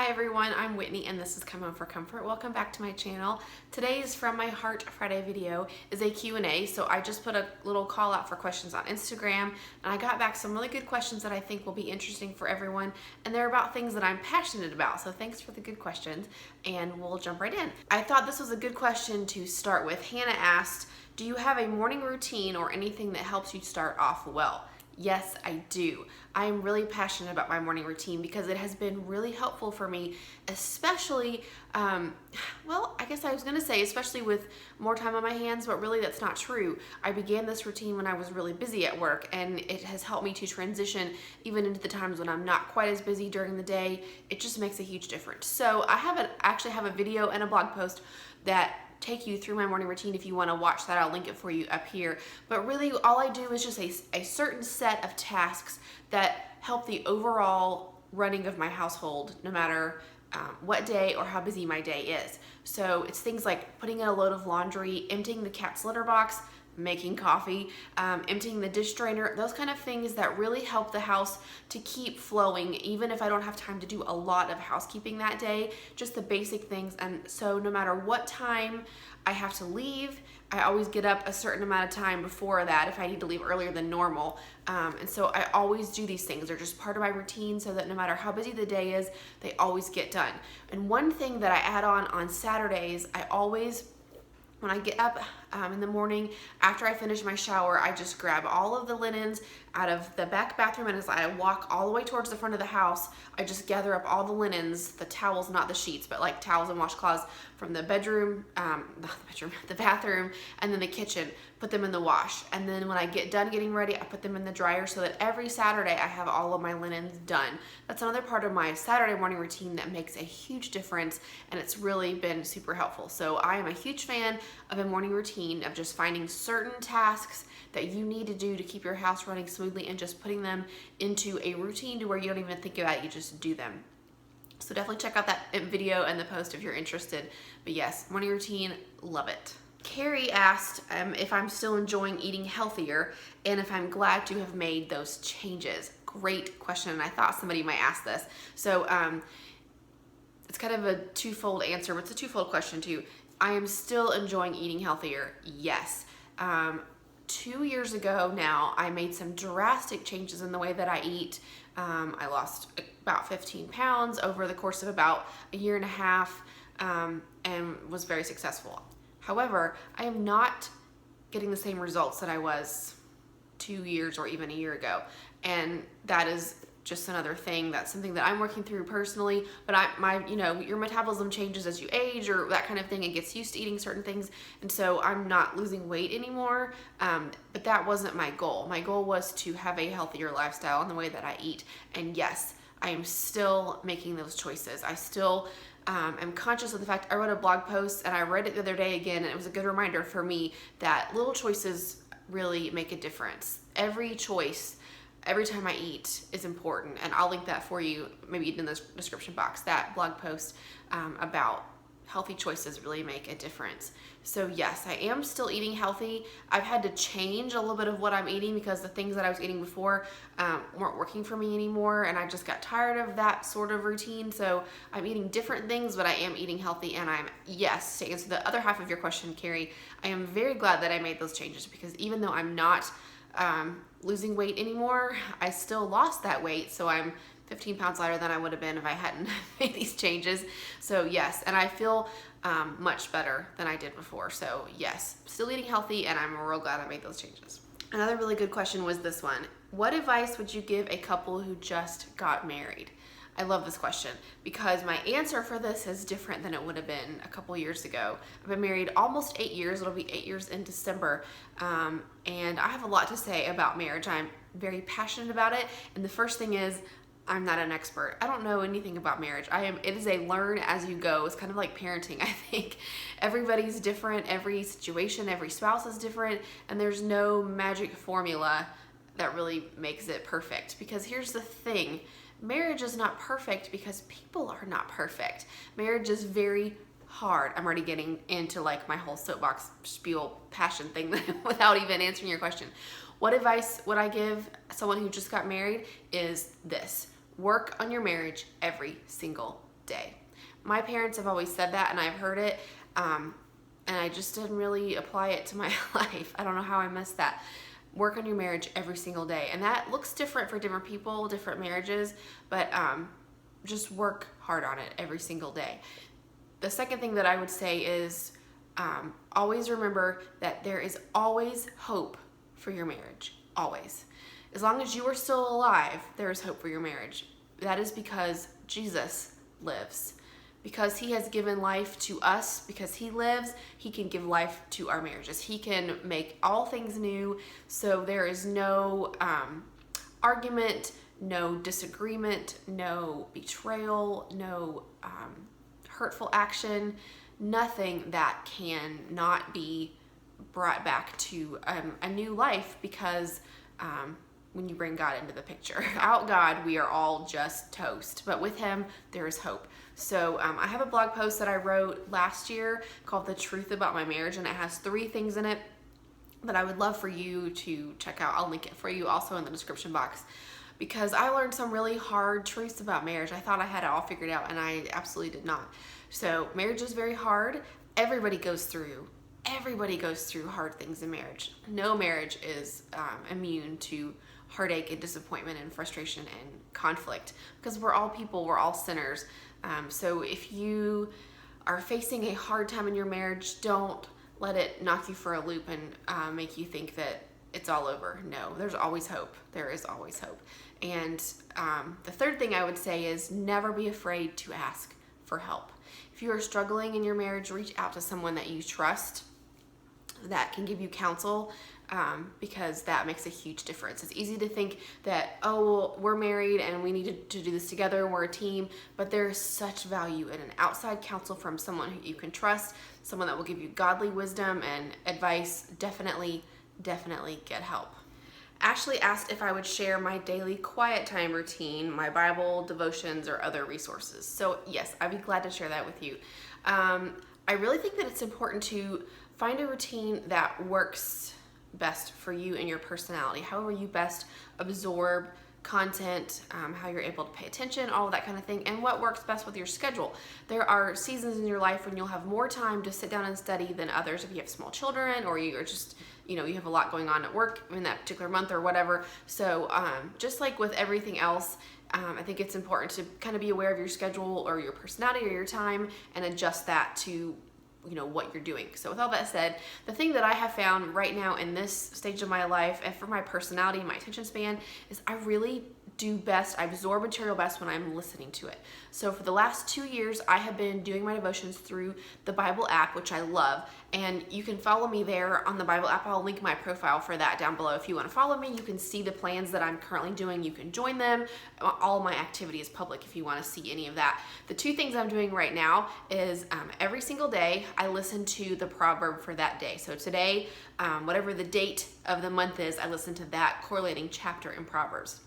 Hi everyone, I'm Whitney and this is Come Home for Comfort. Welcome back to my channel. Today's From My Heart Friday video is a Q&A, so I just put a little call out for questions on Instagram and I got back some really good questions that I think will be interesting for everyone, and they're about things that I'm passionate about, so thanks for the good questions and we'll jump right in. I thought this was a good question to start with. Hannah asked, do you have a morning routine or anything that helps you start off well? Yes, I do. I am really passionate about my morning routine because it has been really helpful for me, especially, well, I guess I was gonna say especially with more time on my hands, but really that's not true. I began this routine when I was really busy at work, and it has helped me to transition even into the times when I'm not quite as busy during the day. It just makes a huge difference. So I actually have a video and a blog post that take you through my morning routine. If you want to watch that, I'll link it for you up here. But really all I do is just a certain set of tasks that help the overall running of my household, no matter what day or how busy my day is. So it's things like putting in a load of laundry, emptying the cat's litter box, making coffee, emptying the dish drainer, those kind of things that really help the house to keep flowing, even if I don't have time to do a lot of housekeeping that day, just the basic things. And so no matter what time I have to leave, I always get up a certain amount of time before that if I need to leave earlier than normal. And so I always do these things. They're just part of my routine so that no matter how busy the day is, they always get done. And one thing that I add on Saturdays, when I get up in the morning, after I finish my shower, I just grab all of the linens out of the back bathroom, and as I walk all the way towards the front of the house, I just gather up all the linens, the towels, not the sheets, but like towels and washcloths from the bedroom, the bathroom, and then the kitchen, put them in the wash. And then when I get done getting ready, I put them in the dryer so that every Saturday I have all of my linens done. That's another part of my Saturday morning routine that makes a huge difference, and it's really been super helpful. So I am a huge fan of a morning routine, of just finding certain tasks that you need to do to keep your house running smoothly and just putting them into a routine to where you don't even think about it, you just do them. So definitely check out that video and the post if you're interested. But yes, morning routine, love it. Carrie asked if I'm still enjoying eating healthier and if I'm glad to have made those changes. Great question, and I thought somebody might ask this. So it's kind of a twofold answer, but it's a twofold question too. I am still enjoying eating healthier, yes. 2 years ago now, I made some drastic changes in the way that I eat. I lost about 15 pounds over the course of about a year and a half, and was very successful. However, I am not getting the same results that I was 2 years or even a year ago. And that is just another thing. That's something that I'm working through personally, but your metabolism changes as you age or that kind of thing. It gets used to eating certain things. And so I'm not losing weight anymore. But that wasn't my goal. My goal was to have a healthier lifestyle in the way that I eat. And yes, I am still making those choices. I still am conscious of the fact I wrote a blog post and I read it the other day again, and it was a good reminder for me that little choices really make a difference. Every choice, every time I eat is important, and I'll link that for you maybe in the description box, that blog post about healthy choices really make a difference. So yes, I am still eating healthy. I've had to change a little bit of what I'm eating because the things that I was eating before weren't working for me anymore, and I just got tired of that sort of routine. So I'm eating different things, but I am eating healthy, and yes, to answer the other half of your question, Carrie, I am very glad that I made those changes, because even though I'm not losing weight anymore, I still lost that weight. So I'm 15 pounds lighter than I would have been if I hadn't made these changes. So yes, and I feel much better than I did before. So yes, still eating healthy, and I'm real glad I made those changes. Another really good question was this one. What advice would you give a couple who just got married? I love this question because my answer for this is different than it would have been a couple years ago. I've been married almost 8 years. It'll be 8 years in December. And I have a lot to say about marriage. I'm very passionate about it. And the first thing is, I'm not an expert. I don't know anything about marriage. It is a learn as you go. It's kind of like parenting, I think. Everybody's different. Every situation, every spouse is different. And there's no magic formula that really makes it perfect. Because here's the thing. Marriage is not perfect because people are not perfect. Marriage is very hard. I'm already getting into like my whole soapbox spiel passion thing without even answering your question. What advice would I give someone who just got married is this: work on your marriage every single day. day. My parents have always said that, and I've heard it, and I just didn't really apply it to my life. I don't know how I missed that. Work on your marriage every single day. And that looks different for different people, different marriages, but just work hard on it every single day. The second thing that I would say is always remember that there is always hope for your marriage. Always. As long as you are still alive, there is hope for your marriage. That is because Jesus lives. Because he has given life to us, because he lives, he can give life to our marriages. He can make all things new. So there is no argument, no disagreement, no betrayal, no hurtful action, nothing that can not be brought back to a new life, because when you bring God into the picture. Without God, we are all just toast, but with him, there is hope. So I have a blog post that I wrote last year called The Truth About My Marriage, and it has 3 things in it that I would love for you to check out. I'll link it for you also in the description box, because I learned some really hard truths about marriage. I thought I had it all figured out, and I absolutely did not. So marriage is very hard. Everybody goes through hard things in marriage. No marriage is immune to heartache and disappointment and frustration and conflict, because we're all people, we're all sinners. So if you are facing a hard time in your marriage, don't let it knock you for a loop and make you think that it's all over. No, there's always hope. There is always hope. And the third thing I would say is never be afraid to ask for help. If you are struggling in your marriage, reach out to someone that you trust that can give you counsel, because that makes a huge difference. It's easy to think that, oh, well, we're married and we need to do this together, we're a team, but there is such value in an outside counsel from someone who you can trust, someone that will give you godly wisdom and advice. Definitely get help. Ashley asked if I would share my daily quiet time routine, my Bible, devotions, or other resources. So yes, I'd be glad to share that with you. I really think that it's important to find a routine that works best for you and your personality, however you best absorb content, how you're able to pay attention, all of that kind of thing, and what works best with your schedule. There are seasons in your life when you'll have more time to sit down and study than others, if you have small children or you're just, you have a lot going on at work in that particular month or whatever. So just like with everything else, I think it's important to kind of be aware of your schedule or your personality or your time and adjust that to what you're doing. So with all that said, the thing that I have found right now in this stage of my life and for my personality and my attention span is I really do best, I absorb material best when I'm listening to it. So for the last 2 years, I have been doing my devotions through the Bible app, which I love. And you can follow me there on the Bible app. I'll link my profile for that down below. If you want to follow me, you can see the plans that I'm currently doing. You can join them. All my activity is public if you want to see any of that. The 2 things I'm doing right now is every single day, I listen to the proverb for that day. So today, whatever the date of the month is, I listen to that correlating chapter in Proverbs.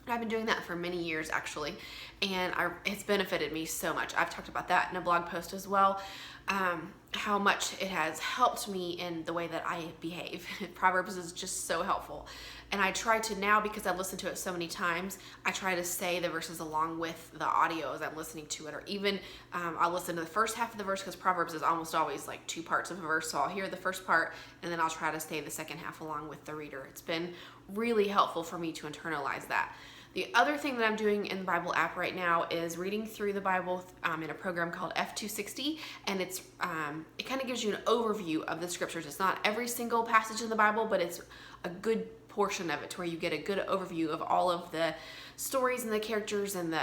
I've been doing that for many years actually, and it's benefited me so much. I've talked about that in a blog post as well, how much it has helped me in the way that I behave. Proverbs is just so helpful. And I try to now, because I've listened to it so many times, I try to say the verses along with the audio as I'm listening to it, or even I'll listen to the first half of the verse, because Proverbs is almost always like 2 parts of a verse. So I'll hear the first part and then I'll try to say the second half along with the reader. It's been really helpful for me to internalize that. The other thing that I'm doing in the Bible app right now is reading through the Bible in a program called F260, and it kind of gives you an overview of the scriptures. It's not every single passage in the Bible, but it's a good portion of it to where you get a good overview of all of the stories and the characters and the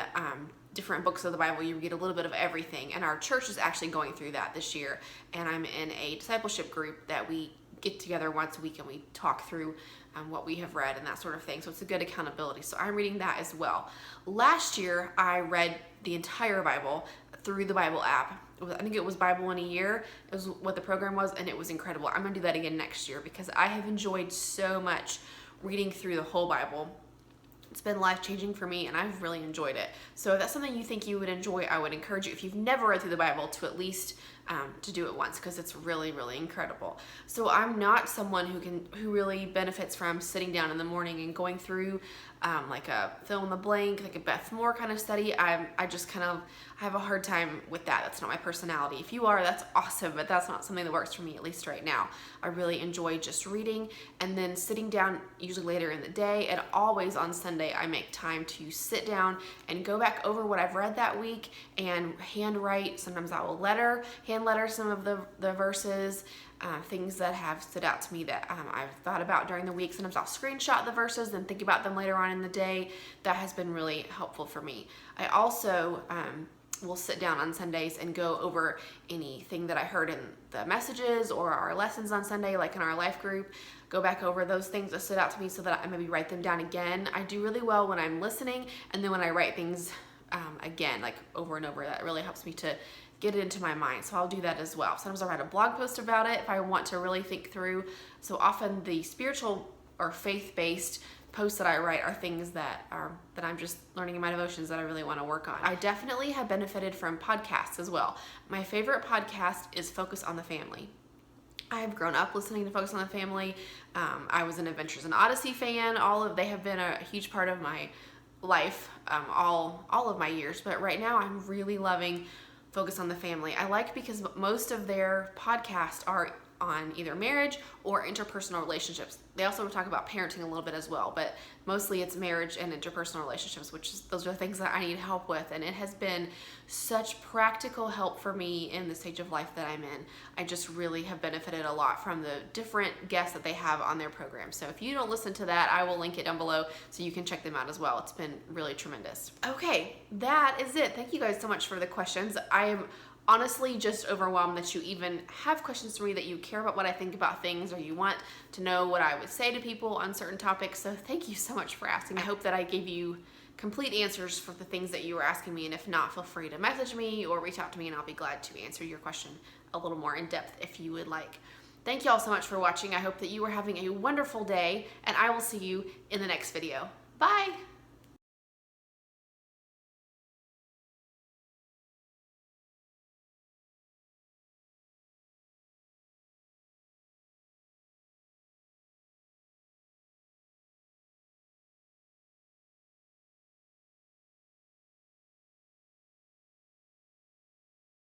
different books of the Bible. You get a little bit of everything, and our church is actually going through that this year, and I'm in a discipleship group that we get together once a week and we talk through what we have read and that sort of thing. So it's a good accountability. So I'm reading that as well. Last year, I read the entire Bible through the Bible app. I think it was Bible in a Year. It was what the program was, and it was incredible. I'm going to do that again next year because I have enjoyed so much reading through the whole Bible. It's been life-changing for me, and I've really enjoyed it. So if that's something you think you would enjoy, I would encourage you, if you've never read through the Bible, to at least to do it once, because it's really, really incredible. So I'm not someone who really benefits from sitting down in the morning and going through like a fill in the blank, like a Beth Moore kind of study. I have a hard time with that. That's not my personality. If you are, that's awesome, but that's not something that works for me, at least right now. I really enjoy just reading and then sitting down, usually later in the day, and always on Sunday I make time to sit down and go back over what I've read that week and handwrite. Sometimes I will hand letter some of the verses, things that have stood out to me that I've thought about during the week. Sometimes I'll screenshot the verses and think about them later on in the day. That has been really helpful for me. I also will sit down on Sundays and go over anything that I heard in the messages or our lessons on Sunday, like in our life group. Go back over those things that stood out to me so that I maybe write them down again. I do really well when I'm listening, and then when I write things again, like over and over, that really helps me to get it into my mind. So I'll do that as well. Sometimes I'll write a blog post about it if I want to really think through. So often the spiritual or faith-based posts that I write are things that I'm just learning in my devotions that I really want to work on. I definitely have benefited from podcasts as well. My favorite podcast is Focus on the Family. I've grown up listening to Focus on the Family. I was an Adventures in Odyssey fan. They have been a huge part of my life, all of my years. But right now I'm really loving Focus on the Family. I like because most of their podcasts are on either marriage or interpersonal relationships. They also talk about parenting a little bit as well, but mostly it's marriage and interpersonal relationships, those are things that I need help with, and it has been such practical help for me in the stage of life that I'm in. I just really have benefited a lot from the different guests that they have on their program. So if you don't listen to that, I will link it down below so you can check them out as well. It's been really tremendous. Okay, that is it. Thank you guys so much for the questions. I am honestly just overwhelmed that you even have questions for me, that you care about what I think about things, or you want to know what I would say to people on certain topics. So thank you so much for asking. I hope that I gave you complete answers for the things that you were asking me, and if not, feel free to message me or reach out to me and I'll be glad to answer your question a little more in depth if you would like. Thank you all so much for watching. I hope that you are having a wonderful day, and I will see you in the next video. Bye!